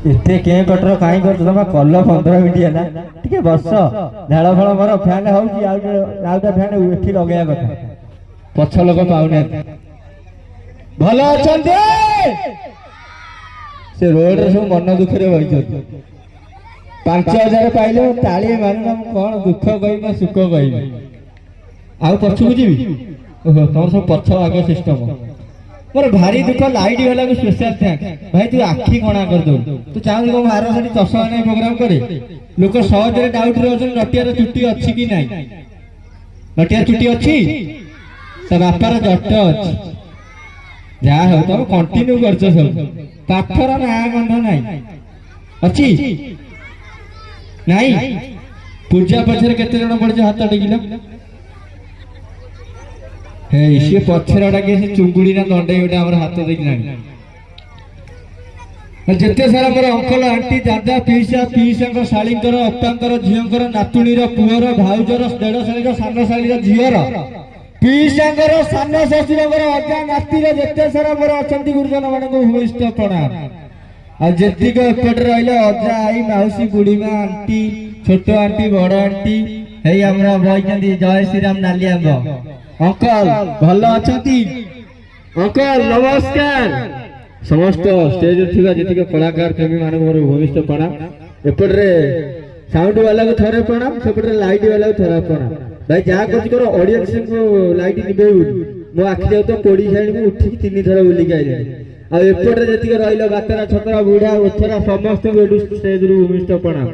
एते के कटर काई कर तुम कल 15 मिनिट है ना ठीक बस झाड़ फल मर फैन होटा फैन एठी लगेया कथा पछ लोक पाउने भल अछंती से रोड रे सब मन दुख रे बइछ 5000 पाइले ताली मारना कोन दुख कहि सुख कहि आउ पछू जीवी ओहो तोर सब पछ आगे सिस्टम मोर भारी दुख लाइट वाला को स्पेशल थैंक भाई तू आखी कोना कर दो तू चाहू को मारो सठी 10 ने प्रोग्राम करे लोक सहज रे डाउट रे अछन नटिया चुट्टी अछि कि नाही नटिया चुट्टी अछि त बापार जट अछि जा हो तब कंटिन्यू करछ सब पाठर ना गंध नाही अछि नाही पूजा पछरे केते जण पड़छ हाथ टेकिला हे इसे पछरा डाके से चुंगुड़ी ना दंडे गोटे हमर हाथ देखलानी जते सारा मोर अंकल आंटी दादा पीसा पीसांकर शाळींकर अप्पांकर झियंकर नातुणीर पुअर भाउजर डेढ़ सालीर सान सालीर झियर पीसांकर सान ससुरंकर अजा नातीर जते सारा मोर अछंती गुरुजन मानको भूमिष्ठ प्रणाम आ जेतिक एपट रहले अजा आई माउसी बुढ़ी मां आंटी छोट आंटी बड़ आंटी हे हमरा बइचंदी जय श्री राम नालियांग अंकल भल अछंती अंकल नमस्कार समस्त स्टेज थिबा जेतिक कलाकार प्रेमी मानक मोर भूमिष्ठ प्रणाम एपट रे साउंड वाला को थरे प्रणाम सेपट रे लाइट वाला को थरे प्रणाम भाई जा कुछ करो ऑडियंस को लाइट निबे मो आखि जाउ तो पोड़ी साइड में उठी 3 थरा बुली गइले आ एपट रे जेतिक रहिलो बातरा छतरा बुढ़ा उथरा समस्त को स्टेज रू भूमिष्ठ प्रणाम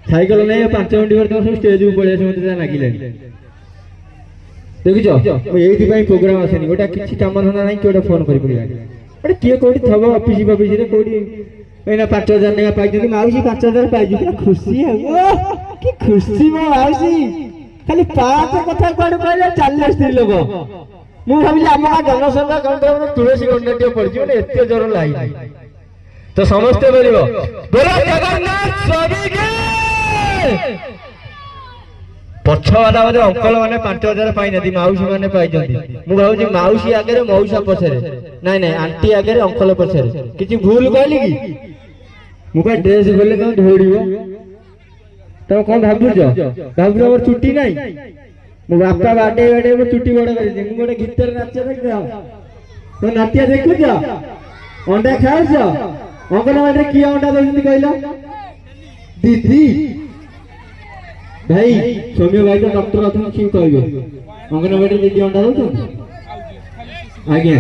साइकिल नै 5 मिनिट पर तो स्टेज उ पळे समस्त लागिले देखिछ एठी पई प्रोग्राम आसेनी गोटा किछि काम धंदा नै कोडा फोन करि पड़िया अरे किए कोडी थबो ऑफिस रे कोडी एना 5000 नेगा पाइ जति माउसी 5000 पाइ जति खुशी है की खुशी मो माउसी खाली पात कथा कोड कहले 40 स्त्री लोग मु भाबिले हमरा जनसंख्या कंट्रोल तुलसी गंडटियो पड़छि माने एते जर लाई तो समस्त परिबो बोलो जगन्नाथ स्वामी के पछवाला माने अंकल माने 5000 पाइ नदी माउसी माने पाइ जंदी मु भाउजी माउसी आगे मौसा पछरे नाही नाही आंटी आगे अंकल पछरे किछि भूल कहली की मु का ड्रेस बोले तो ढोड़ियो तो कोन भाबुछ मोर छुट्टी नाही मु बापा बाटे बाटे मो छुट्टी बड़ कर दे मु गोटे गीतर नाच देख तो नाट्य देखु जा अंडा खाउछ अंकल माने की अंडा दउछी कहला दीदी भाई सौम्य भाई तो डॉक्टर अथन की कहबे अंगनवाड़ी दीदी अंडा दउछन आज्ञा